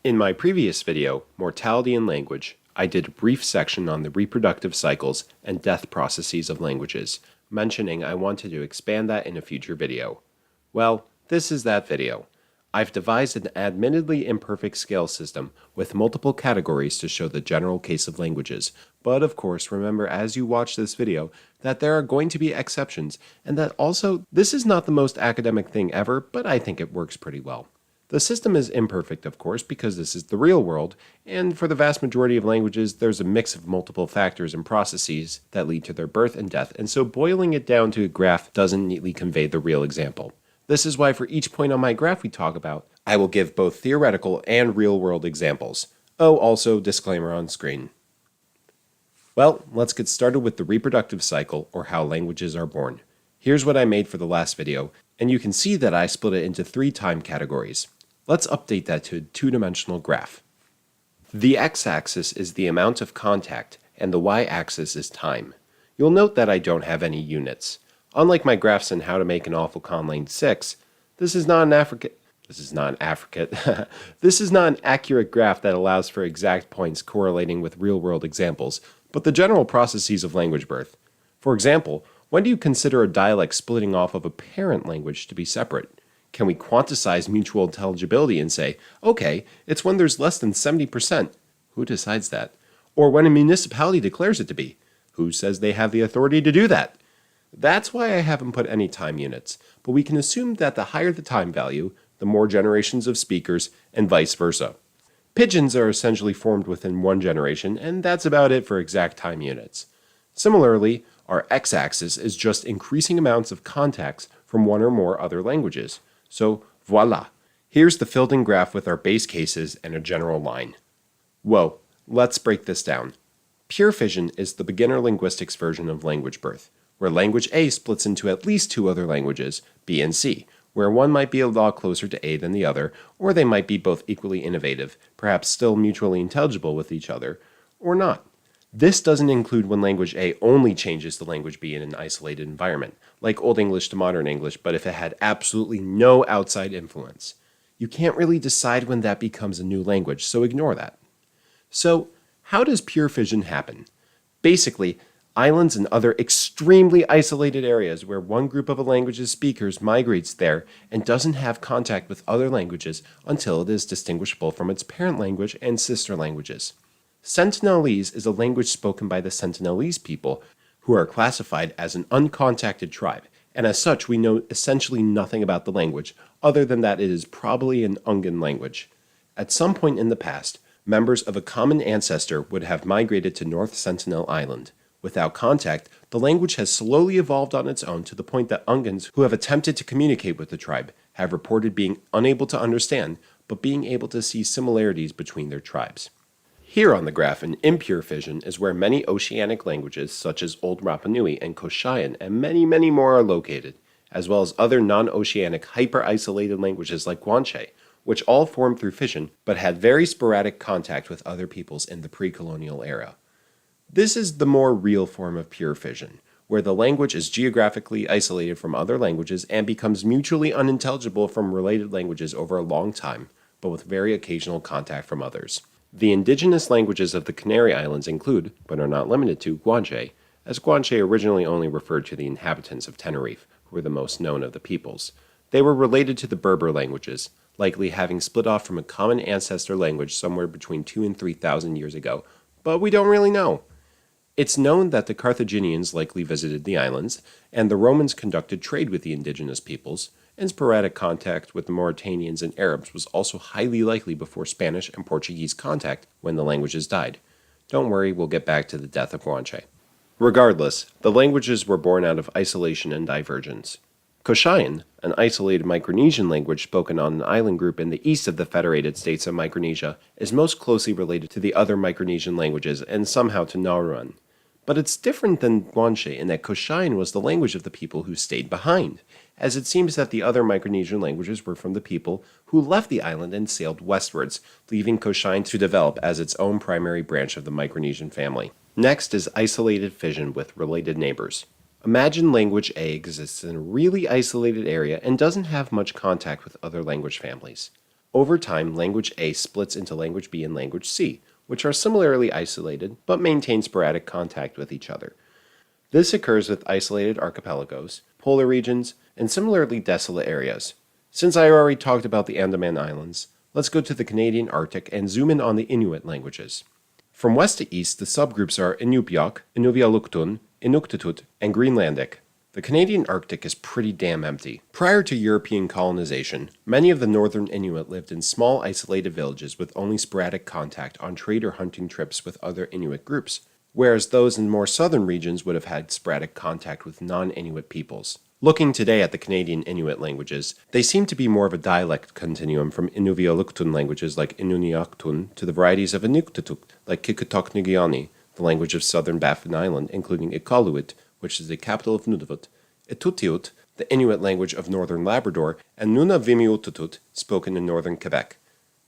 In my previous video, Mortality in Language, I did a brief section on the reproductive cycles and death processes of languages, mentioning I wanted to expand that in a future video. Well, this is that video. I've devised an admittedly imperfect scale system with multiple categories to show the general case of languages, but of course remember as you watch this video that there are going to be exceptions, and that also this is not the most academic thing ever, but I think it works pretty well. The system is imperfect, of course, because this is the real world, and for the vast majority of languages, there's a mix of multiple factors and processes that lead to their birth and death, and so boiling it down to a graph doesn't neatly convey the real example. This is why for each point on my graph we talk about, I will give both theoretical and real-world examples. Oh, also, disclaimer on screen. Well, let's get started with the reproductive cycle, or how languages are born. Here's what I made for the last video, and you can see that I split it into 3 time categories. Let's update that to a 2-dimensional graph. The x-axis is the amount of contact, and the y-axis is time. You'll note that I don't have any units. Unlike my graphs in How to Make an Awful Con Lane 6, this is not an accurate graph that allows for exact points correlating with real-world examples, but the general processes of language birth. For example, when do you consider a dialect splitting off of a parent language to be separate? Can we quantize mutual intelligibility and say, okay, it's when there's less than 70%? Who decides that? Or when a municipality declares it to be? Who says they have the authority to do that? That's why I haven't put any time units, but we can assume that the higher the time value, the more generations of speakers, and vice versa. Pidgins are essentially formed within 1 generation, and that's about it for exact time units. Similarly, our x-axis is just increasing amounts of contacts from 1 or more other languages. So, voila. Here's the filled-in graph with our base cases and a general line. Whoa, let's break this down. Pure fission is the beginner linguistics version of language birth, where language A splits into at least 2 other languages, B and C, where one might be a lot closer to A than the other, or they might be both equally innovative, perhaps still mutually intelligible with each other, or not. This doesn't include when language A only changes to language B in an isolated environment, like Old English to Modern English, but if it had absolutely no outside influence. You can't really decide when that becomes a new language, so ignore that. So, how does pure fission happen? Basically, islands and other extremely isolated areas where one group of a language's speakers migrates there and doesn't have contact with other languages until it is distinguishable from its parent language and sister languages. Sentinelese is a language spoken by the Sentinelese people, who are classified as an uncontacted tribe, and as such we know essentially nothing about the language, other than that it is probably an Ungan language. At some point in the past, members of a common ancestor would have migrated to North Sentinel Island. Without contact, the language has slowly evolved on its own to the point that Ungans who have attempted to communicate with the tribe have reported being unable to understand, but being able to see similarities between their tribes. Here on the graph in impure fission is where many oceanic languages such as Old Rapa Nui and Koshayan and many more are located, as well as other non-oceanic hyper-isolated languages like Guanche, which all formed through fission but had very sporadic contact with other peoples in the pre-colonial era. This is the more real form of pure fission, where the language is geographically isolated from other languages and becomes mutually unintelligible from related languages over a long time, but with very occasional contact from others. The indigenous languages of the Canary Islands include, but are not limited to, Guanche, as Guanche originally only referred to the inhabitants of Tenerife, who were the most known of the peoples. They were related to the Berber languages, likely having split off from a common ancestor language somewhere between 2,000 and 3,000 years ago, but we don't really know. It's known that the Carthaginians likely visited the islands, and the Romans conducted trade with the indigenous peoples, and sporadic contact with the Mauritanians and Arabs was also highly likely before Spanish and Portuguese contact when the languages died. Don't worry, we'll get back to the death of Guanche. Regardless, the languages were born out of isolation and divergence. Koshayan, an isolated Micronesian language spoken on an island group in the east of the Federated States of Micronesia, is most closely related to the other Micronesian languages and somehow to Nauruan. But it's different than Guanche in that Koshayan was the language of the people who stayed behind, as it seems that the other Micronesian languages were from the people who left the island and sailed westwards, leaving Koshayan to develop as its own primary branch of the Micronesian family. Next is isolated fission with related neighbors. Imagine language A exists in a really isolated area and doesn't have much contact with other language families. Over time, language A splits into language B and language C, which are similarly isolated but maintain sporadic contact with each other. This occurs with isolated archipelagos, polar regions, and similarly desolate areas. Since I already talked about the Andaman Islands, let's go to the Canadian Arctic and zoom in on the Inuit languages. From west to east, the subgroups are Inupiaq, Inuvialuktun, Inuktitut, and Greenlandic. The Canadian Arctic is pretty damn empty. Prior to European colonization, many of the northern Inuit lived in small isolated villages with only sporadic contact on trade or hunting trips with other Inuit groups, whereas those in more southern regions would have had sporadic contact with non-Inuit peoples. Looking today at the Canadian Inuit languages, they seem to be more of a dialect continuum from Inuvialuktun languages like Inuniaktun to the varieties of Inuktitut like Kikutoknigiani, the language of southern Baffin Island, including Iqaluit, which is the capital of Nunavut, Itutiut, the Inuit language of northern Labrador, and Nunavimiututut, spoken in northern Quebec.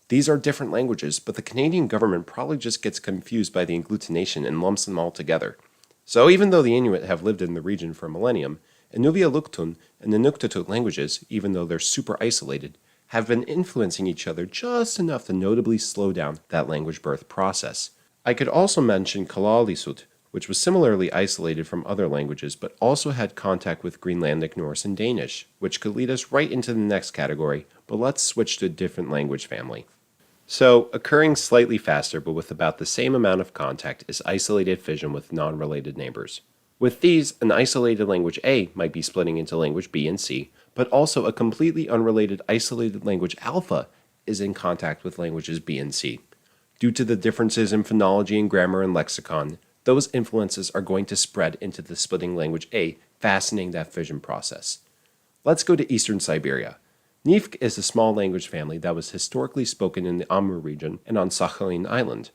These are different languages, but the Canadian government probably just gets confused by the agglutination and lumps them all together. So even though the Inuit have lived in the region for a millennium, Inuvialuktun and the Inuktitut languages, even though they're super isolated, have been influencing each other just enough to notably slow down that language birth process. I could also mention Kalaallisut, which was similarly isolated from other languages but also had contact with Greenlandic Norse and Danish, which could lead us right into the next category, but let's switch to a different language family. So, occurring slightly faster but with about the same amount of contact is isolated fission with non-related neighbors. With these, an isolated language A might be splitting into language B and C, but also a completely unrelated isolated language alpha is in contact with languages B and C. Due to the differences in phonology and grammar and lexicon, those influences are going to spread into the splitting language A, fastening that fission process. Let's go to eastern Siberia. Nivk is a small language family that was historically spoken in the Amur region and on Sakhalin Island.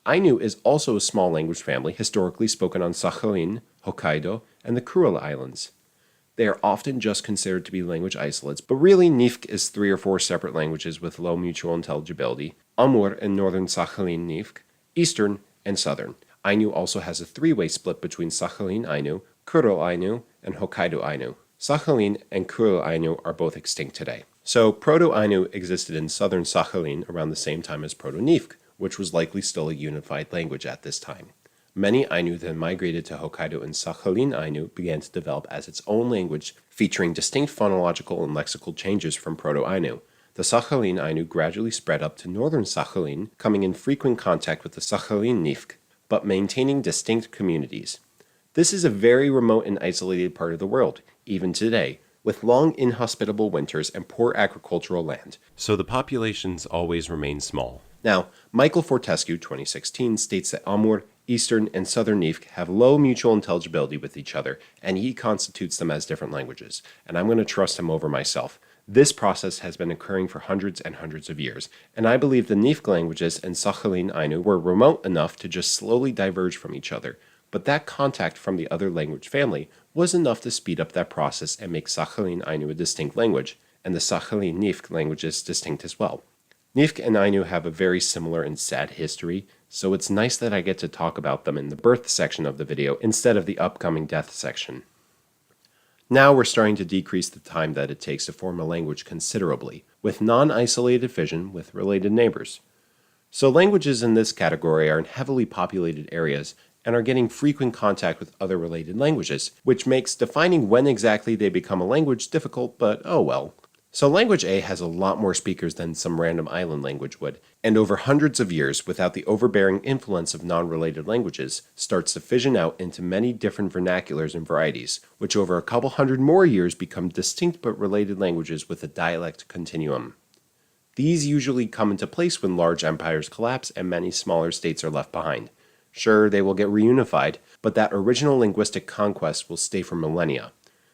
Ainu is also a small language family historically spoken on Sakhalin, Hokkaido, and the Kuril Islands. They are often just considered to be language isolates, but really Nivk is 3 or 4 separate languages with low mutual intelligibility: Amur and northern Sakhalin Nivk, eastern, and southern. Ainu also has a 3-way split between Sakhalin Ainu, Kuril Ainu, and Hokkaido Ainu. Sakhalin and Kuril Ainu are both extinct today. So Proto-Ainu existed in southern Sakhalin around the same time as Proto-Nivk, which was likely still a unified language at this time. Many Ainu then migrated to Hokkaido, and Sakhalin Ainu began to develop as its own language, featuring distinct phonological and lexical changes from Proto-Ainu. The Sakhalin Ainu gradually spread up to northern Sakhalin, coming in frequent contact with the Sakhalin Nivk, but maintaining distinct communities. This is a very remote and isolated part of the world, even today, with long inhospitable winters and poor agricultural land, so the populations always remain small. Now, Michael Fortescue, 2016, states that Amur, Eastern, and Southern Nivk have low mutual intelligibility with each other, and he constitutes them as different languages, and I'm going to trust him over myself. This process has been occurring for hundreds and hundreds of years, and I believe the Nivk languages and Sakhalin Ainu were remote enough to just slowly diverge from each other, but that contact from the other language family was enough to speed up that process and make Sakhalin Ainu a distinct language, and the Sakhalin Nivk languages distinct as well. Nivk and Ainu have a very similar and sad history, so it's nice that I get to talk about them in the birth section of the video instead of the upcoming death section. Now we're starting to decrease the time that it takes to form a language considerably, with non-isolated fission with related neighbors. So languages in this category are in heavily populated areas and are getting frequent contact with other related languages, which makes defining when exactly they become a language difficult, but oh well. So language A has a lot more speakers than some random island language would, and over hundreds of years, without the overbearing influence of non-related languages, starts to fission out into many different vernaculars and varieties, which over a couple hundred more years become distinct but related languages with a dialect continuum. These usually come into place when large empires collapse and many smaller states are left behind. Sure, they will get reunified, but that original linguistic conquest will stay for millennia.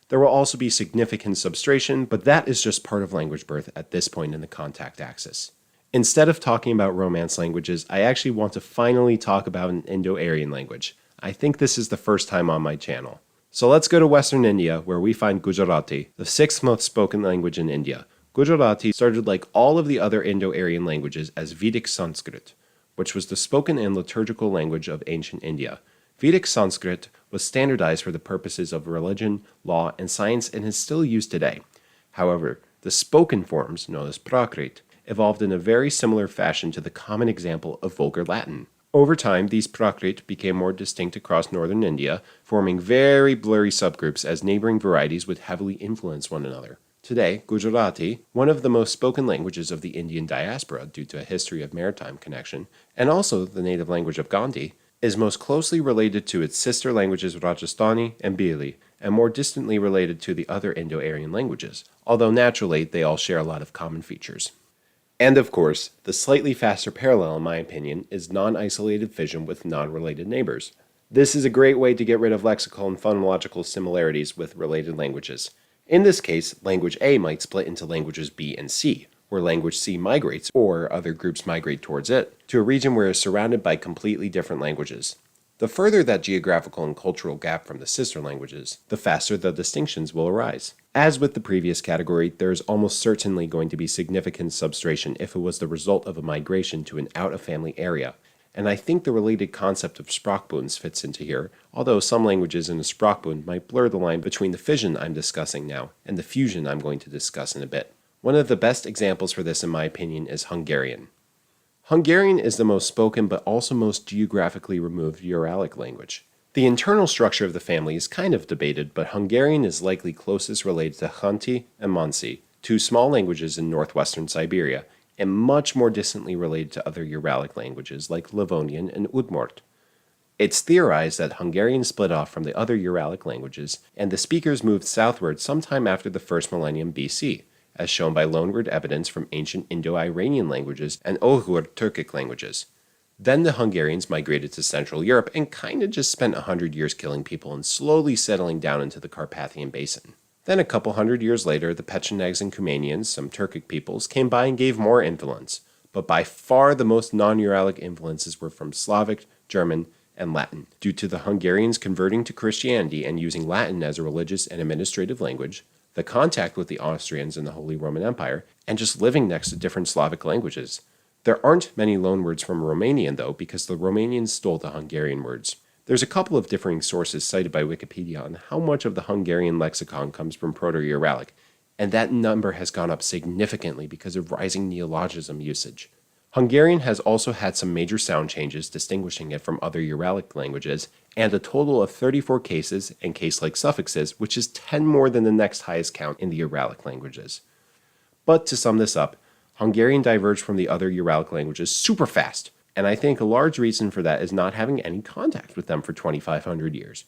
There will also be significant substration, but that is just part of language birth at this point in the contact axis. Instead of talking about Romance languages, I actually want to finally talk about an Indo-Aryan language. I think this is the first time on my channel. So let's go to Western India, where we find Gujarati, the 6th most spoken language in India. Gujarati started like all of the other Indo-Aryan languages as Vedic Sanskrit, which was the spoken and liturgical language of ancient India. Vedic Sanskrit was standardized for the purposes of religion, law, and science and is still used today. However, the spoken forms, known as Prakrit, evolved in a very similar fashion to the common example of Vulgar Latin. Over time, these Prakrit became more distinct across northern India, forming very blurry subgroups as neighboring varieties would heavily influence one another. Today, Gujarati, one of the most spoken languages of the Indian diaspora due to a history of maritime connection, and also the native language of Gandhi, is most closely related to its sister languages Rajasthani and Bhili, and more distantly related to the other Indo-Aryan languages, although naturally they all share a lot of common features. And of course, the slightly faster parallel in my opinion is non-isolated fission with non-related neighbors. This is a great way to get rid of lexical and phonological similarities with related languages. In this case, language A might split into languages B and C, where language C migrates, or other groups migrate towards it, to a region where it is surrounded by completely different languages. The further that geographical and cultural gap from the sister languages, the faster the distinctions will arise. As with the previous category, there is almost certainly going to be significant substration if it was the result of a migration to an out-of-family area, and I think the related concept of Sprachbunds fits into here, although some languages in a Sprachbund might blur the line between the fission I'm discussing now and the fusion I'm going to discuss in a bit. One of the best examples for this in my opinion is Hungarian. Hungarian is the most spoken but also most geographically removed Uralic language. The internal structure of the family is kind of debated, but Hungarian is likely closest related to Khanty and Mansi, two small languages in northwestern Siberia, and much more distantly related to other Uralic languages like Livonian and Udmurt. It's theorized that Hungarian split off from the other Uralic languages, and the speakers moved southward sometime after the first millennium BC, as shown by loanword evidence from ancient Indo-Iranian languages and Uyghur Turkic languages. Then the Hungarians migrated to Central Europe and kinda just spent 100 years killing people and slowly settling down into the Carpathian Basin. Then a couple hundred years later, the Pechenegs and Cumanians, some Turkic peoples, came by and gave more influence, but by far the most non-Uralic influences were from Slavic, German, and Latin. Due to the Hungarians converting to Christianity and using Latin as a religious and administrative language, the contact with the Austrians and the Holy Roman Empire, and just living next to different Slavic languages. There aren't many loanwords from Romanian though, because the Romanians stole the Hungarian words. There's a couple of differing sources cited by Wikipedia on how much of the Hungarian lexicon comes from Proto-Uralic, and that number has gone up significantly because of rising neologism usage. Hungarian has also had some major sound changes distinguishing it from other Uralic languages, and a total of 34 cases and case-like suffixes, which is 10 more than the next highest count in the Uralic languages. But to sum this up, Hungarian diverged from the other Uralic languages super fast, and I think a large reason for that is not having any contact with them for 2,500 years.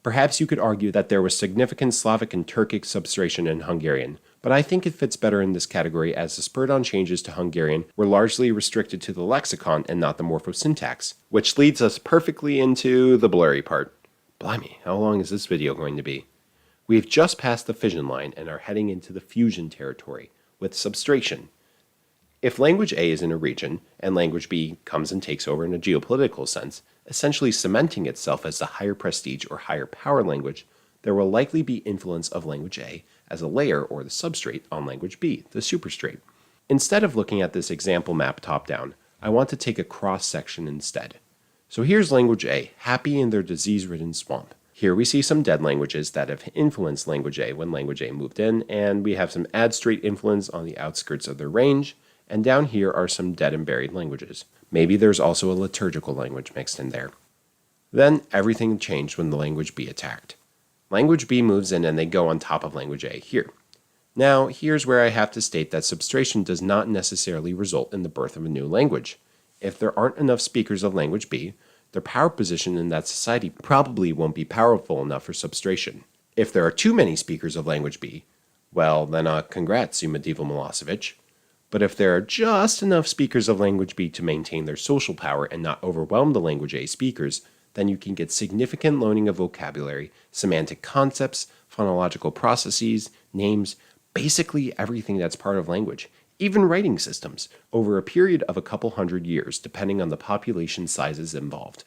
Perhaps you could argue that there was significant Slavic and Turkic substration in Hungarian, but I think it fits better in this category as the spurred-on changes to Hungarian were largely restricted to the lexicon and not the morphosyntax, which leads us perfectly into the blurry part. Blimey, how long is this video going to be? We've just passed the fission line and are heading into the fusion territory, with substration. If language A is in a region, and language B comes and takes over in a geopolitical sense, essentially cementing itself as the higher prestige or higher power language, there will likely be influence of language A as a layer or the substrate on language B, the superstrate. Instead of looking at this example map top-down, I want to take a cross-section instead. So here's language A, happy in their disease-ridden swamp. Here we see some dead languages that have influenced language A when language A moved in, and we have some add-straight influence on the outskirts of their range, and down here are some dead and buried languages. Maybe there's also a liturgical language mixed in there. Then everything changed when the language B attacked. Language B moves in and they go on top of language A here. Now, here's where I have to state that substration does not necessarily result in the birth of a new language. If there aren't enough speakers of language B, their power position in that society probably won't be powerful enough for substration. If there are too many speakers of language B, well then congrats, you medieval Milosevic. But if there are just enough speakers of language B to maintain their social power and not overwhelm the language A speakers, then you can get significant loaning of vocabulary, semantic concepts, phonological processes, names, basically everything that's part of language, even writing systems, over a period of a couple hundred years depending on the population sizes involved.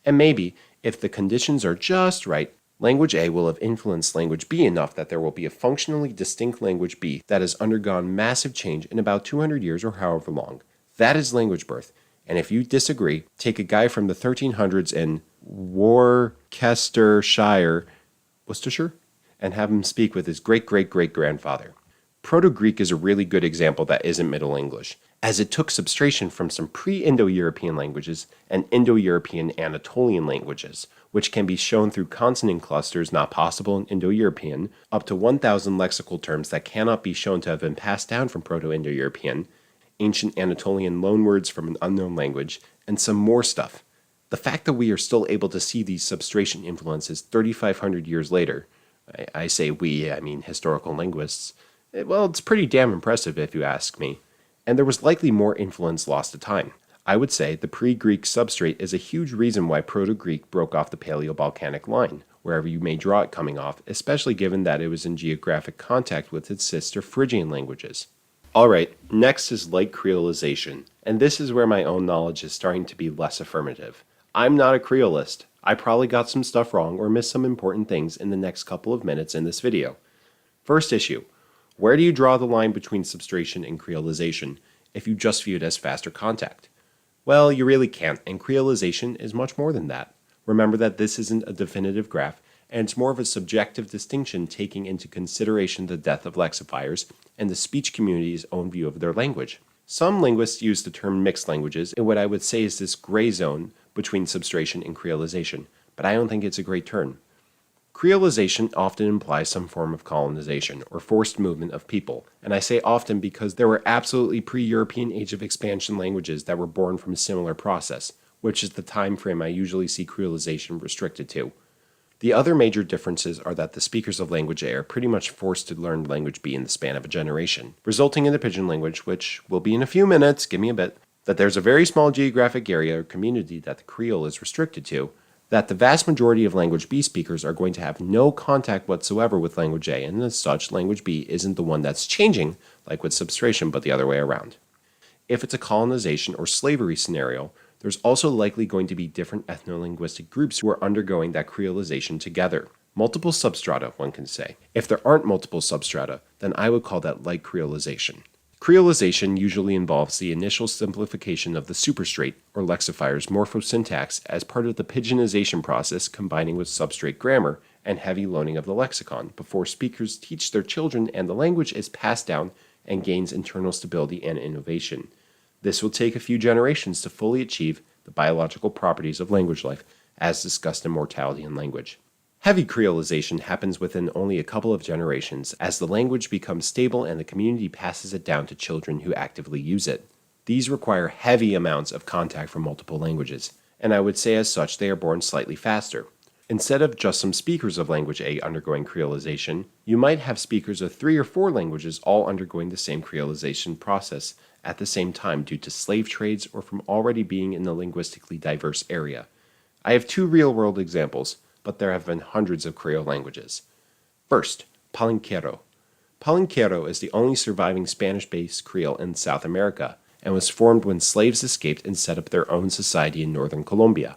And maybe, if the conditions are just right, language A will have influenced language B enough that there will be a functionally distinct language B that has undergone massive change in about 200 years or however long. That is language birth. And if you disagree, take a guy from the 1300s in Worcestershire, and have him speak with his great-great-great-grandfather. Proto-Greek is a really good example that isn't Middle English, as it took substration from some pre-Indo-European languages and Indo-European Anatolian languages, which can be shown through consonant clusters not possible in Indo-European, up to 1,000 lexical terms that cannot be shown to have been passed down from Proto-Indo-European, ancient Anatolian loanwords from an unknown language, and some more stuff. The fact that we are still able to see these substration influences 3,500 years later, I say we, I mean historical linguists, well, it's pretty damn impressive if you ask me. And there was likely more influence lost to time. I would say the pre-Greek substrate is a huge reason why Proto-Greek broke off the Paleo-Balkanic line, wherever you may draw it coming off, especially given that it was in geographic contact with its sister Phrygian languages. Alright, next is light creolization, and this is where my own knowledge is starting to be less affirmative. I'm not a creolist. I probably got some stuff wrong or missed some important things in the next couple of minutes in this video. First issue. Where do you draw the line between substration and creolization if you just view it as faster contact? Well, you really can't, and creolization is much more than that. Remember that this isn't a definitive graph, and it's more of a subjective distinction taking into consideration the death of lexifiers and the speech community's own view of their language. Some linguists use the term mixed languages in what I would say is this gray zone between substration and creolization, but I don't think it's a great term. Creolization often implies some form of colonization or forced movement of people, and I say often because there were absolutely pre-European Age of Expansion languages that were born from a similar process, which is the time frame I usually see creolization restricted to. The other major differences are that the speakers of language A are pretty much forced to learn language B in the span of a generation, resulting in the pidgin language, which will be in a few minutes, give me a bit, that there's a very small geographic area or community that the Creole is restricted to, that the vast majority of language B speakers are going to have no contact whatsoever with language A, and as such, language B isn't the one that's changing, like with substration, but the other way around. If it's a colonization or slavery scenario, there's also likely going to be different ethno-linguistic groups who are undergoing that creolization together. Multiple substrata, one can say. If there aren't multiple substrata, then I would call that light creolization. Creolization usually involves the initial simplification of the superstrate or lexifier's morphosyntax as part of the pidginization process combining with substrate grammar and heavy loaning of the lexicon before speakers teach their children and the language is passed down and gains internal stability and innovation. This will take a few generations to fully achieve the biological properties of language life, as discussed in Mortality in Language. Heavy creolization happens within only a couple of generations as the language becomes stable and the community passes it down to children who actively use it. These require heavy amounts of contact from multiple languages, and I would say as such they are born slightly faster. Instead of just some speakers of language A undergoing creolization, you might have speakers of 3 or 4 languages all undergoing the same creolization process at the same time due to slave trades or from already being in a linguistically diverse area. I have 2 real-world examples, but there have been hundreds of Creole languages. First, Palenquero. Palenquero is the only surviving Spanish-based Creole in South America and was formed when slaves escaped and set up their own society in northern Colombia.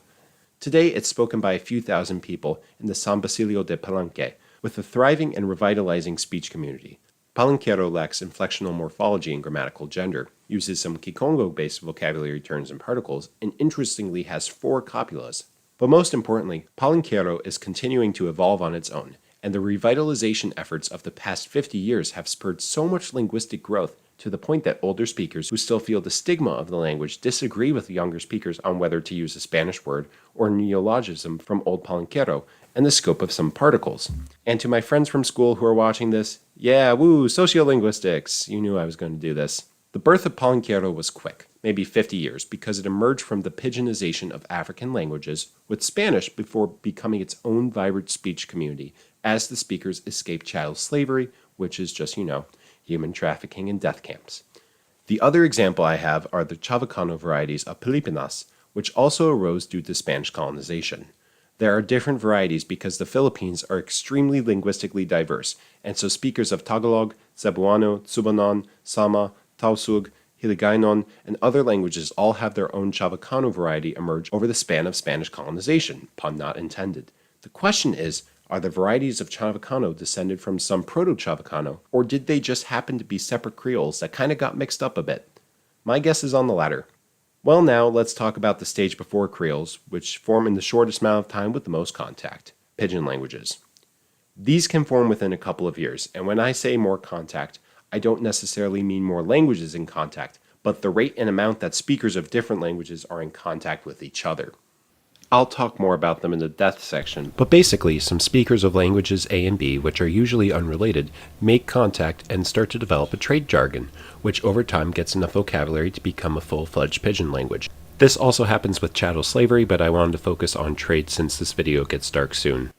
Today, it's spoken by a few thousand people in the San Basilio de Palenque, with a thriving and revitalizing speech community. Palenquero lacks inflectional morphology and grammatical gender, uses some Kikongo-based vocabulary terms and particles, and interestingly has 4 copulas. But most importantly, Palenquero is continuing to evolve on its own, and the revitalization efforts of the past 50 years have spurred so much linguistic growth to the point that older speakers who still feel the stigma of the language disagree with younger speakers on whether to use a Spanish word or a neologism from Old Palenquero and the scope of some particles. And to my friends from school who are watching this, yeah, woo, sociolinguistics, you knew I was going to do this. The birth of Palenquero was quick, maybe 50 years, because it emerged from the pidginization of African languages, with Spanish before becoming its own vibrant speech community as the speakers escaped chattel slavery, which is just, human trafficking and death camps. The other example I have are the Chavacano varieties of Pilipinas, which also arose due to Spanish colonization. There are different varieties because the Philippines are extremely linguistically diverse, and so speakers of Tagalog, Cebuano, Tsubanon, Sama, Tausug, Hiligaynon, and other languages all have their own Chavacano variety emerge over the span of Spanish colonization, pun not intended. The question is, are the varieties of Chavacano descended from some Proto-Chavacano, or did they just happen to be separate Creoles that kind of got mixed up a bit? My guess is on the latter. Well, now let's talk about the stage before Creoles, which form in the shortest amount of time with the most contact, pidgin languages. These can form within a couple of years, and when I say more contact, I don't necessarily mean more languages in contact, but the rate and amount that speakers of different languages are in contact with each other. I'll talk more about them in the death section, but basically, some speakers of languages A and B, which are usually unrelated, make contact and start to develop a trade jargon, which over time gets enough vocabulary to become a full-fledged pidgin language. This also happens with chattel slavery, but I wanted to focus on trade since this video gets dark soon.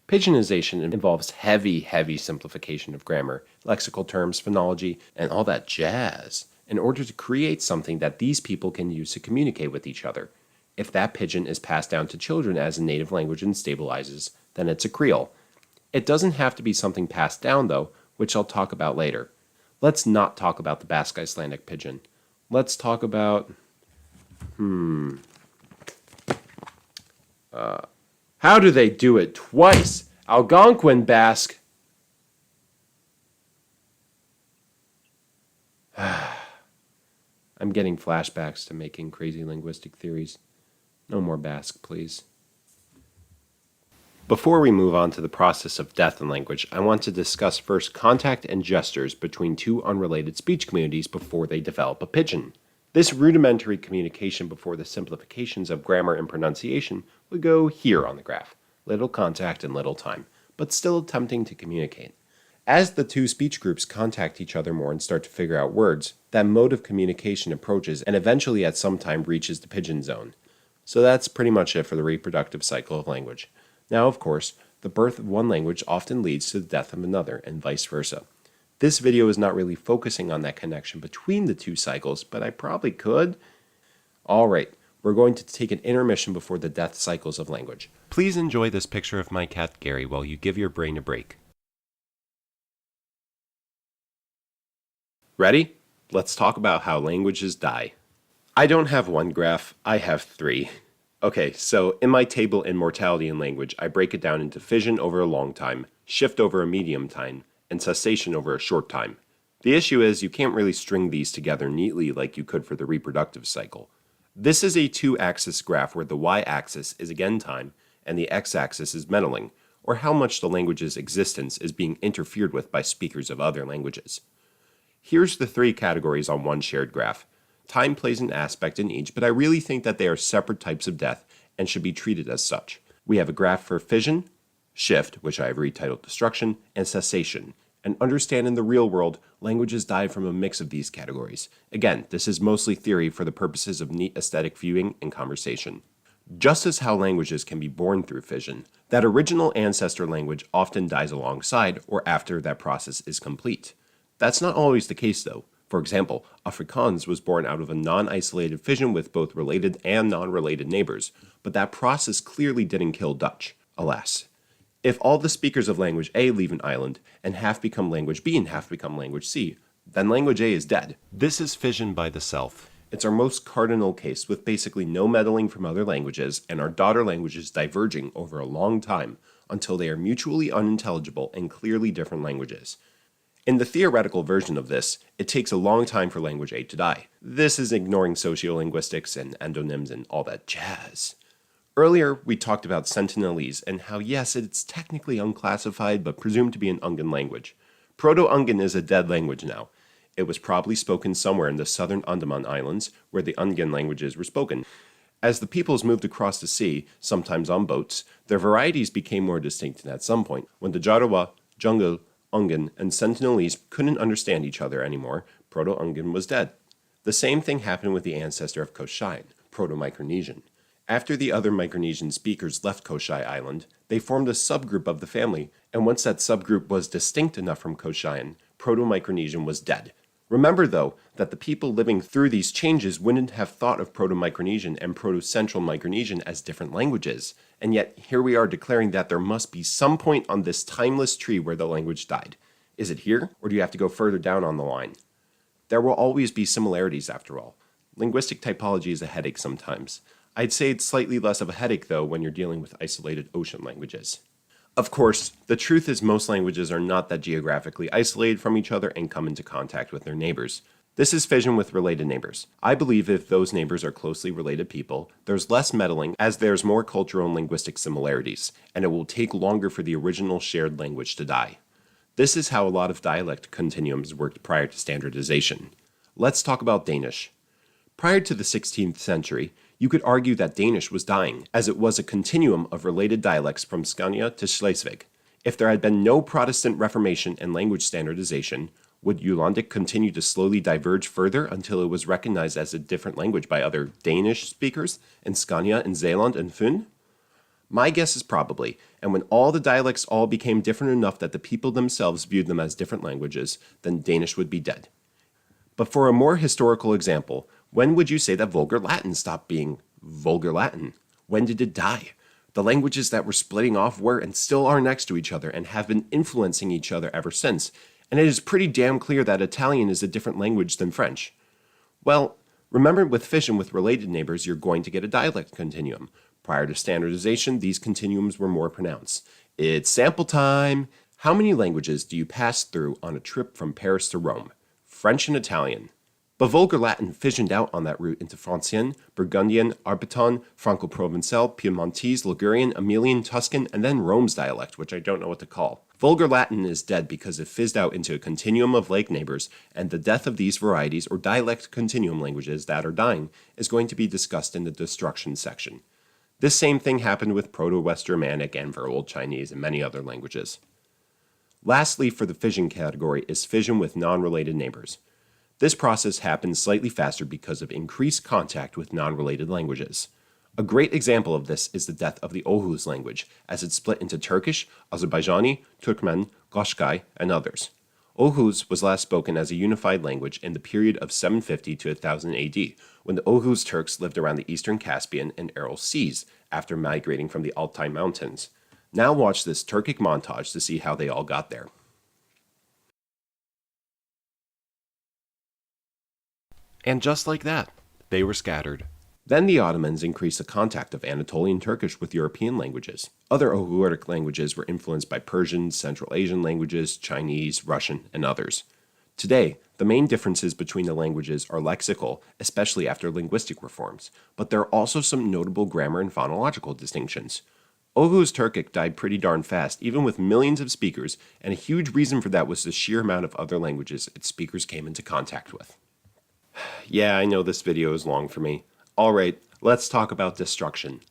Pidginization involves heavy simplification of grammar, lexical terms, phonology, and all that jazz, in order to create something that these people can use to communicate with each other. If that pidgin is passed down to children as a native language and stabilizes, then it's a Creole. It doesn't have to be something passed down, though, which I'll talk about later. Let's not talk about the Basque Icelandic pidgin. Let's talk about... how do they do it twice? Algonquin Basque. I'm getting flashbacks to making crazy linguistic theories. No more Basque, please. Before we move on to the process of death in language, I want to discuss first contact and gestures between two unrelated speech communities before they develop a pidgin. This rudimentary communication before the simplifications of grammar and pronunciation would go here on the graph. Little contact and little time, but still attempting to communicate. As the two speech groups contact each other more and start to figure out words, that mode of communication approaches and eventually at some time reaches the pidgin zone. So that's pretty much it for the reproductive cycle of language. Now, of course, the birth of one language often leads to the death of another, and vice versa. This video is not really focusing on that connection between the two cycles, but I probably could. Alright, we're going to take an intermission before the death cycles of language. Please enjoy this picture of my cat Gary while you give your brain a break. Ready? Let's talk about how languages die. I don't have one graph, I have three. Okay, so in my table in mortality in language, I break it down into fission over a long time, shift over a medium time, and cessation over a short time. The issue is you can't really string these together neatly like you could for the reproductive cycle. This is a two-axis graph where the y-axis is again time, and the x-axis is meddling, or how much the language's existence is being interfered with by speakers of other languages. Here's the three categories on one shared graph. Time plays an aspect in each, but I really think that they are separate types of death and should be treated as such. We have a graph for fission, shift, which I have retitled destruction, and cessation. And understand in the real world, languages die from a mix of these categories. Again, this is mostly theory for the purposes of neat aesthetic viewing and conversation. Just as how languages can be born through fission, that original ancestor language often dies alongside or after that process is complete. That's not always the case though. For example, Afrikaans was born out of a non-isolated fission with both related and non-related neighbors, but that process clearly didn't kill Dutch, alas. If all the speakers of language A leave an island, and half become language B and half become language C, then language A is dead. This is fission by the self. It's our most cardinal case with basically no meddling from other languages and our daughter languages diverging over a long time until they are mutually unintelligible and clearly different languages. In the theoretical version of this, it takes a long time for language A to die. This is ignoring sociolinguistics and endonyms and all that jazz. Earlier, we talked about Sentinelese and how yes, it's technically unclassified but presumed to be an Ungan language. Proto-Ungan is a dead language now. It was probably spoken somewhere in the southern Andaman Islands, where the Ungan languages were spoken. As the peoples moved across the sea, sometimes on boats, their varieties became more distinct, and at some point, when the Jarawa, Jungle, Ungan, and Sentinelese couldn't understand each other anymore, Proto-Ungan was dead. The same thing happened with the ancestor of Koshayan, Proto-Micronesian. After the other Micronesian speakers left Koshai Island, they formed a subgroup of the family, and once that subgroup was distinct enough from Koshayan, Proto-Micronesian was dead. Remember, though, that the people living through these changes wouldn't have thought of Proto-Micronesian and Proto-Central Micronesian as different languages, and yet here we are declaring that there must be some point on this timeless tree where the language died. Is it here, or do you have to go further down on the line? There will always be similarities after all. Linguistic typology is a headache sometimes. I'd say it's slightly less of a headache, though, when you're dealing with isolated ocean languages. Of course, the truth is most languages are not that geographically isolated from each other and come into contact with their neighbors. This is fission with related neighbors. I believe if those neighbors are closely related people, there's less meddling as there's more cultural and linguistic similarities, and it will take longer for the original shared language to die. This is how a lot of dialect continuums worked prior to standardization. Let's talk about Danish. Prior to the 16th century, you could argue that Danish was dying, as it was a continuum of related dialects from Scania to Schleswig. If there had been no Protestant Reformation and language standardization, would Jutlandic continue to slowly diverge further until it was recognized as a different language by other Danish speakers in Scania and Zeeland and Fyn? My guess is probably, and when all the dialects all became different enough that the people themselves viewed them as different languages, then Danish would be dead. But for a more historical example, when would you say that Vulgar Latin stopped being Vulgar Latin? When did it die? The languages that were splitting off were and still are next to each other and have been influencing each other ever since, and it is pretty damn clear that Italian is a different language than French. Well, remember with fission with related neighbors, you're going to get a dialect continuum. Prior to standardization, these continuums were more pronounced. It's sample time! How many languages do you pass through on a trip from Paris to Rome? French and Italian. But Vulgar Latin fissioned out on that route into Francian, Burgundian, Arpiton, Franco-Provençal, Piedmontese, Ligurian, Emilian, Tuscan, and then Rome's dialect, which I don't know what to call. Vulgar Latin is dead because it fizzed out into a continuum of like neighbors, and the death of these varieties or dialect continuum languages that are dying is going to be discussed in the destruction section. This same thing happened with Proto-West Germanic and for Old Chinese and many other languages. Lastly, for the fission category is fission with non-related neighbors. This process happens slightly faster because of increased contact with non-related languages. A great example of this is the death of the Oghuz language, as it split into Turkish, Azerbaijani, Turkmen, Qashqai, and others. Oghuz was last spoken as a unified language in the period of 750 to 1000 AD, when the Oghuz Turks lived around the eastern Caspian and Aral seas after migrating from the Altai Mountains. Now watch this Turkic montage to see how they all got there. And just like that, they were scattered. Then the Ottomans increased the contact of Anatolian Turkish with European languages. Other Oghuric languages were influenced by Persian, Central Asian languages, Chinese, Russian, and others. Today, the main differences between the languages are lexical, especially after linguistic reforms, but there are also some notable grammar and phonological distinctions. Oghuz Turkic died pretty darn fast, even with millions of speakers, and a huge reason for that was the sheer amount of other languages its speakers came into contact with. Yeah, I know this video is long for me. Alright, let's talk about destruction.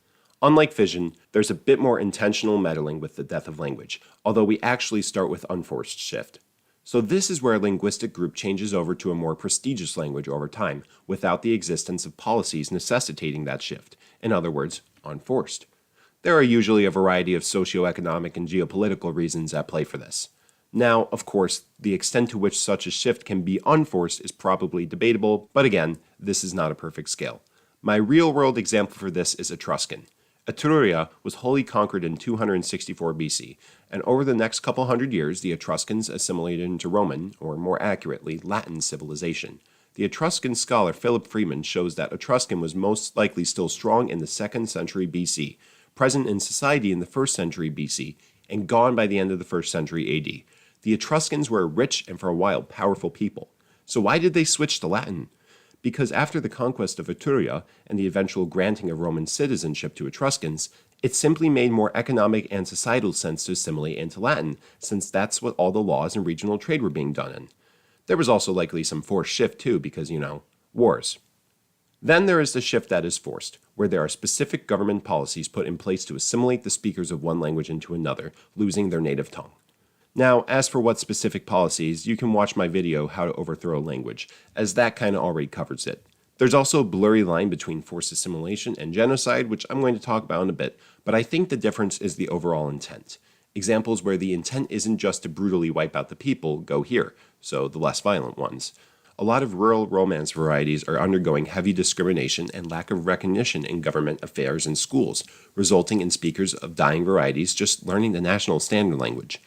Unlike fission, there's a bit more intentional meddling with the death of language, although we actually start with unforced shift. So this is where a linguistic group changes over to a more prestigious language over time, without the existence of policies necessitating that shift. In other words, unforced. There are usually a variety of socioeconomic and geopolitical reasons at play for this. Now, of course, the extent to which such a shift can be unforced is probably debatable, but again, this is not a perfect scale. My real-world example for this is Etruscan. Etruria was wholly conquered in 264 BC, and over the next couple hundred years, the Etruscans assimilated into Roman, or more accurately, Latin civilization. The Etruscan scholar Philip Freeman shows that Etruscan was most likely still strong in the 2nd century BC, present in society in the 1st century BC, and gone by the end of the 1st century AD. The Etruscans were a rich and for a while powerful people. So why did they switch to Latin? Because after the conquest of Etruria and the eventual granting of Roman citizenship to Etruscans, it simply made more economic and societal sense to assimilate into Latin, since that's what all the laws and regional trade were being done in. There was also likely some forced shift too, because, wars. Then there is the shift that is forced, where there are specific government policies put in place to assimilate the speakers of one language into another, losing their native tongue. Now, as for what specific policies, you can watch my video, How to Overthrow a Language, as that kinda already covers it. There's also a blurry line between forced assimilation and genocide, which I'm going to talk about in a bit, but I think the difference is the overall intent. Examples where the intent isn't just to brutally wipe out the people go here, so the less violent ones. A lot of rural Romance varieties are undergoing heavy discrimination and lack of recognition in government affairs and schools, resulting in speakers of dying varieties just learning the national standard language.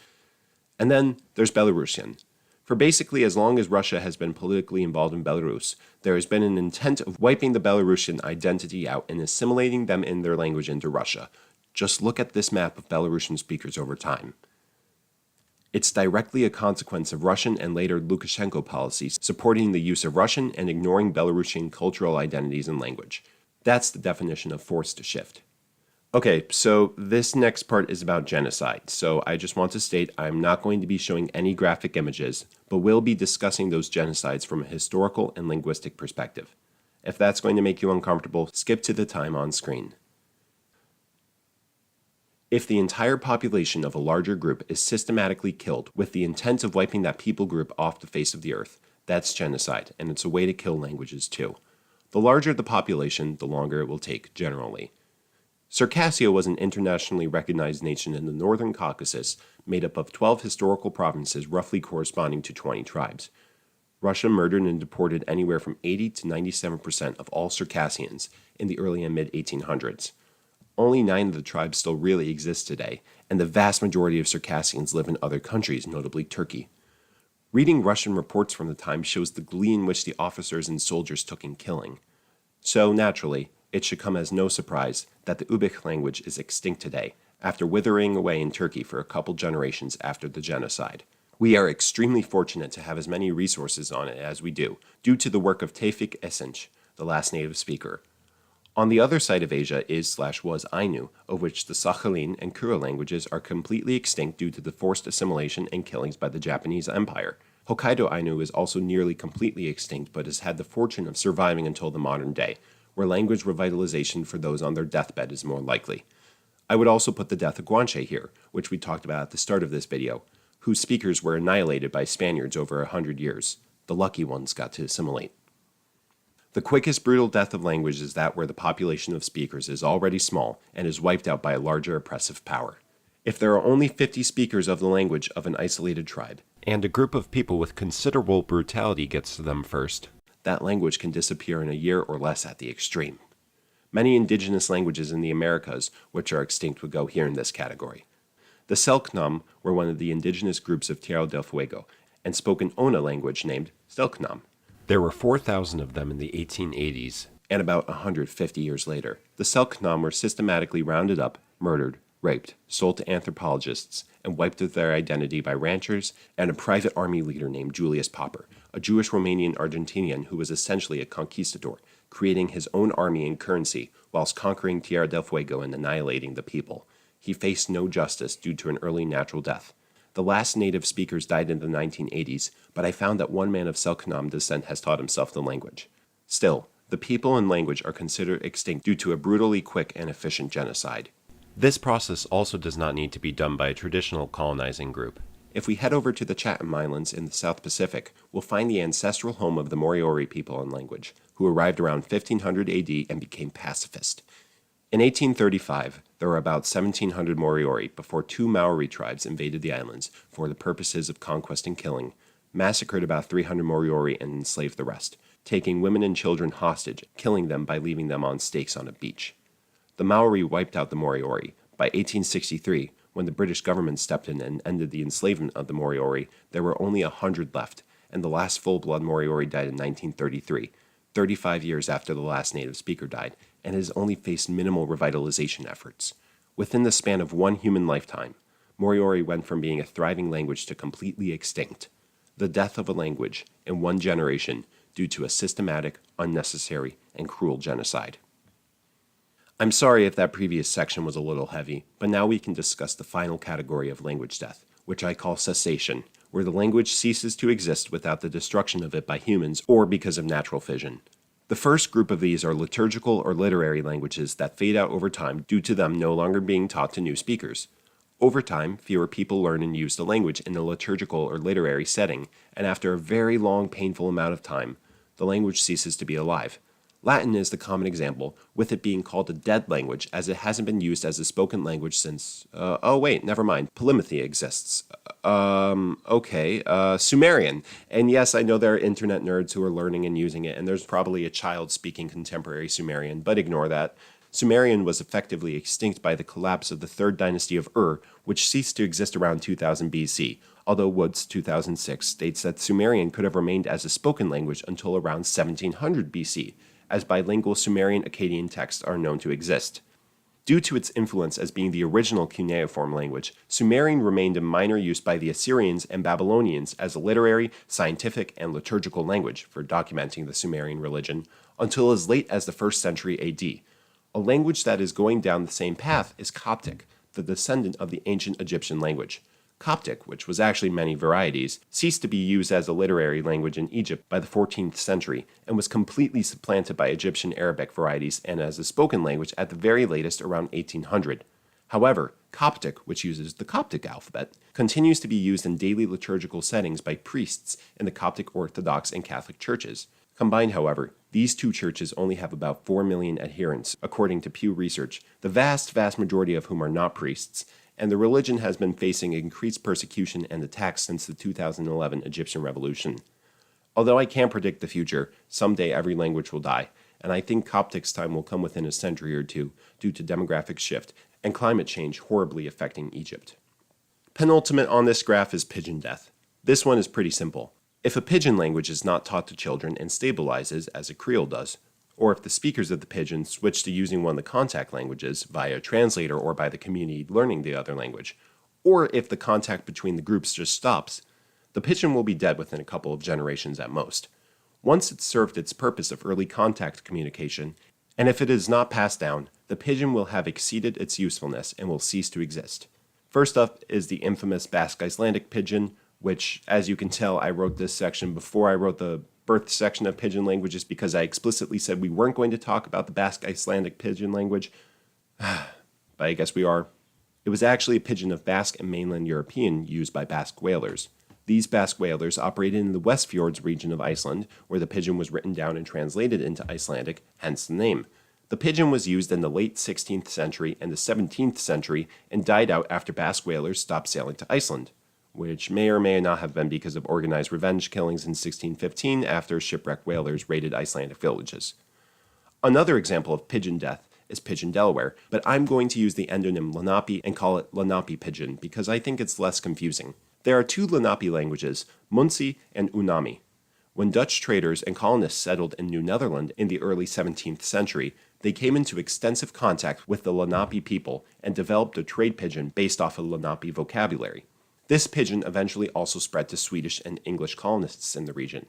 And then there's Belarusian. For basically as long as Russia has been politically involved in Belarus, there has been an intent of wiping the Belarusian identity out and assimilating them in their language into Russia. Just look at this map of Belarusian speakers over time. It's directly a consequence of Russian and later Lukashenko policies supporting the use of Russian and ignoring Belarusian cultural identities and language. That's the definition of forced shift. Okay, so this next part is about genocide. So I just want to state I'm not going to be showing any graphic images, but will be discussing those genocides from a historical and linguistic perspective. If that's going to make you uncomfortable, skip to the time on screen. If the entire population of a larger group is systematically killed with the intent of wiping that people group off the face of the earth, that's genocide, and it's a way to kill languages too. The larger the population, the longer it will take, generally. Circassia was an internationally recognized nation in the northern Caucasus, made up of 12 historical provinces roughly corresponding to 20 tribes. Russia murdered and deported anywhere from 80 to 97% of all Circassians in the early and mid 1800s. Only 9 of the tribes still really exist today, and the vast majority of Circassians live in other countries, notably Turkey. Reading Russian reports from the time shows the glee in which the officers and soldiers took in killing. So, naturally, it should come as no surprise that the Uzbek language is extinct today, after withering away in Turkey for a couple generations after the genocide. We are extremely fortunate to have as many resources on it as we do, due to the work of Tevfik Esenç, the last native speaker. On the other side of Asia is/was Ainu, of which the Sakhalin and Kura languages are completely extinct due to the forced assimilation and killings by the Japanese Empire. Hokkaido Ainu is also nearly completely extinct but has had the fortune of surviving until the modern day, where language revitalization for those on their deathbed is more likely. I would also put the death of Guanche here, which we talked about at the start of this video, whose speakers were annihilated by Spaniards over 100 years. The lucky ones got to assimilate. The quickest brutal death of language is that where the population of speakers is already small and is wiped out by a larger oppressive power. If there are only 50 speakers of the language of an isolated tribe, and a group of people with considerable brutality gets to them first, that language can disappear in a year or less at the extreme. Many indigenous languages in the Americas, which are extinct, would go here in this category. The Selknam were one of the indigenous groups of Tierra del Fuego, and spoke an Ona language named Selknam. There were 4,000 of them in the 1880s, and about 150 years later, the Selknam were systematically rounded up, murdered, raped, sold to anthropologists, and wiped of their identity by ranchers and a private army leader named Julius Popper, a Jewish Romanian Argentinian who was essentially a conquistador, creating his own army and currency whilst conquering Tierra del Fuego and annihilating the people. He faced no justice due to an early natural death. The last native speakers died in the 1980s, but I found that one man of Selknam descent has taught himself the language. Still, the people and language are considered extinct due to a brutally quick and efficient genocide. This process also does not need to be done by a traditional colonizing group. If we head over to the Chatham Islands in the South Pacific, we'll find the ancestral home of the Moriori people and language, who arrived around 1500 AD and became pacifist. In 1835, there were about 1,700 Moriori before 2 Maori tribes invaded the islands for the purposes of conquest and killing, massacred about 300 Moriori and enslaved the rest, taking women and children hostage, killing them by leaving them on stakes on a beach. The Maori wiped out the Moriori. By 1863, when the British government stepped in and ended the enslavement of the Moriori, there were only 100 left, and the last full-blood Moriori died in 1933, 35 years after the last native speaker died, and has only faced minimal revitalization efforts. Within the span of one human lifetime, Moriori went from being a thriving language to completely extinct. The death of a language in one generation due to a systematic, unnecessary, and cruel genocide. I'm sorry if that previous section was a little heavy, but now we can discuss the final category of language death, which I call cessation, where the language ceases to exist without the destruction of it by humans or because of natural fission. The first group of these are liturgical or literary languages that fade out over time due to them no longer being taught to new speakers. Over time, fewer people learn and use the language in a liturgical or literary setting, and after a very long, painful amount of time, the language ceases to be alive. Latin is the common example, with it being called a dead language as it hasn't been used as a spoken language since, Polymathy exists. Sumerian. And yes, I know there are internet nerds who are learning and using it, and there's probably a child speaking contemporary Sumerian, but ignore that. Sumerian was effectively extinct by the collapse of the third dynasty of Ur, which ceased to exist around 2000 BC, although Woods 2006 states that Sumerian could have remained as a spoken language until around 1700 BC, as bilingual Sumerian-Akkadian texts are known to exist. Due to its influence as being the original cuneiform language, Sumerian remained in minor use by the Assyrians and Babylonians as a literary, scientific, and liturgical language for documenting the Sumerian religion until as late as the 1st century AD. A language that is going down the same path is Coptic, the descendant of the ancient Egyptian language. Coptic, which was actually many varieties, ceased to be used as a literary language in Egypt by the 14th century and was completely supplanted by Egyptian Arabic varieties and as a spoken language at the very latest around 1800. However, Coptic, which uses the Coptic alphabet, continues to be used in daily liturgical settings by priests in the Coptic Orthodox and Catholic churches. Combined, however, these two churches only have about 4 million adherents, according to Pew Research, the vast majority of whom are not priests, and the religion has been facing increased persecution and attacks since the 2011 Egyptian Revolution. Although I can't predict the future, someday every language will die, and I think Coptic's time will come within a century or two due to demographic shift and climate change horribly affecting Egypt. Penultimate on this graph is pigeon death. This one is pretty simple. If a pidgin language is not taught to children and stabilizes, as a Creole does, or if the speakers of the pidgin switch to using one of the contact languages via a translator or by the community learning the other language, or if the contact between the groups just stops, the pidgin will be dead within a couple of generations at most. Once it's served its purpose of early contact communication, and if it is not passed down, the pidgin will have exceeded its usefulness and will cease to exist. First up is the infamous Basque Icelandic pidgin, which, as you can tell, I wrote this section before I wrote the birth section of pidgin languages because I explicitly said we weren't going to talk about the Basque Icelandic pidgin language. But I guess we are. It was actually a pidgin of Basque and mainland European used by Basque whalers. These Basque whalers operated in the West Fjords region of Iceland, where the pidgin was written down and translated into Icelandic, hence the name. The pidgin was used in the late 16th century and the 17th century and died out after Basque whalers stopped sailing to Iceland, which may or may not have been because of organized revenge killings in 1615 after shipwrecked whalers raided Icelandic villages. Another example of pidgin death is Pidgin Delaware, but I'm going to use the endonym Lenape and call it Lenape pidgin because I think it's less confusing. There are two Lenape languages, Munsi and Unami. When Dutch traders and colonists settled in New Netherland in the early 17th century, they came into extensive contact with the Lenape people and developed a trade pidgin based off of Lenape vocabulary. This pidgin eventually also spread to Swedish and English colonists in the region.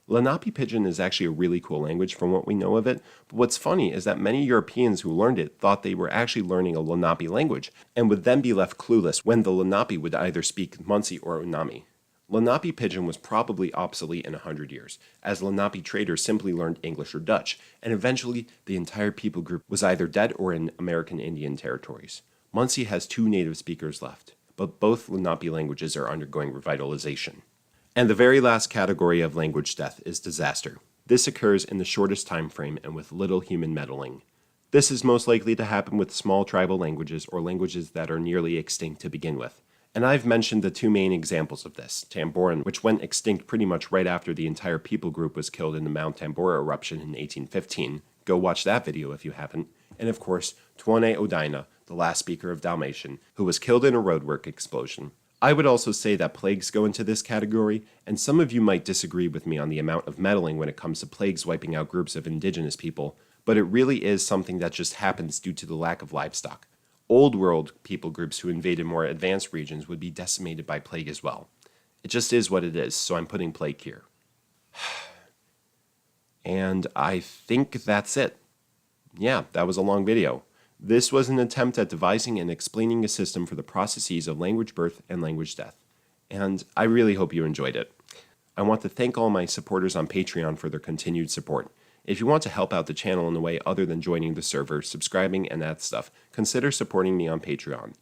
Lenape pidgin is actually a really cool language from what we know of it, but what's funny is that many Europeans who learned it thought they were actually learning a Lenape language, and would then be left clueless when the Lenape would either speak Munsi or Unami. Lenape pidgin was probably obsolete in 100 years, as Lenape traders simply learned English or Dutch, and eventually the entire people group was either dead or in American Indian territories. Munsi has 2 native speakers left, but both Lenape languages are undergoing revitalization. And the very last category of language death is disaster. This occurs in the shortest time frame and with little human meddling. This is most likely to happen with small tribal languages or languages that are nearly extinct to begin with. And I've mentioned the 2 main examples of this, Tamboran, which went extinct pretty much right after the entire people group was killed in the Mount Tambora eruption in 1815. Go watch that video if you haven't. And of course, Tuone Odaina, the last speaker of Dalmatian, who was killed in a roadwork explosion. I would also say that plagues go into this category, and some of you might disagree with me on the amount of meddling when it comes to plagues wiping out groups of indigenous people, but it really is something that just happens due to the lack of livestock. Old world people groups who invaded more advanced regions would be decimated by plague as well. It just is what it is, so I'm putting plague here. And I think that's it. Yeah, that was a long video. This was an attempt at devising and explaining a system for the processes of language birth and language death, and I really hope you enjoyed it. I want to thank all my supporters on Patreon for their continued support. If you want to help out the channel in a way other than joining the server, subscribing, and that stuff, consider supporting me on Patreon.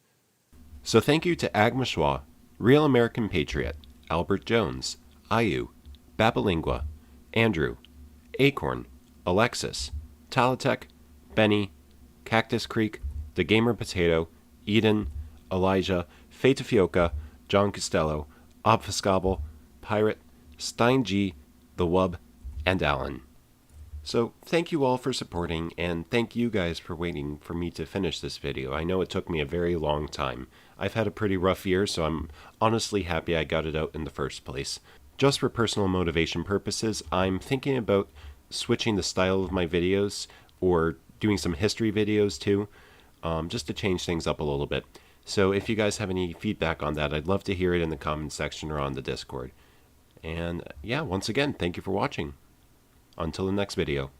So thank you to Agmashwa, Real American Patriot, Albert Jones, Ayu, Babalingua, Andrew, Acorn, Alexis, Talatek, Benny, Cactus Creek, The Gamer Potato, Eden, Elijah, Fatafioka, John Costello, Obfuscable, Pirate, Stein G, The Wub, and Alan. So thank you all for supporting, and thank you guys for waiting for me to finish this video. I know it took me a very long time. I've had a pretty rough year, so I'm honestly happy I got it out in the first place. Just for personal motivation purposes, I'm thinking about switching the style of my videos, or doing some history videos too, just to change things up a little bit. So if you guys have any feedback on that, I'd love to hear it in the comment section or on the Discord. And yeah, once again, thank you for watching. Until the next video.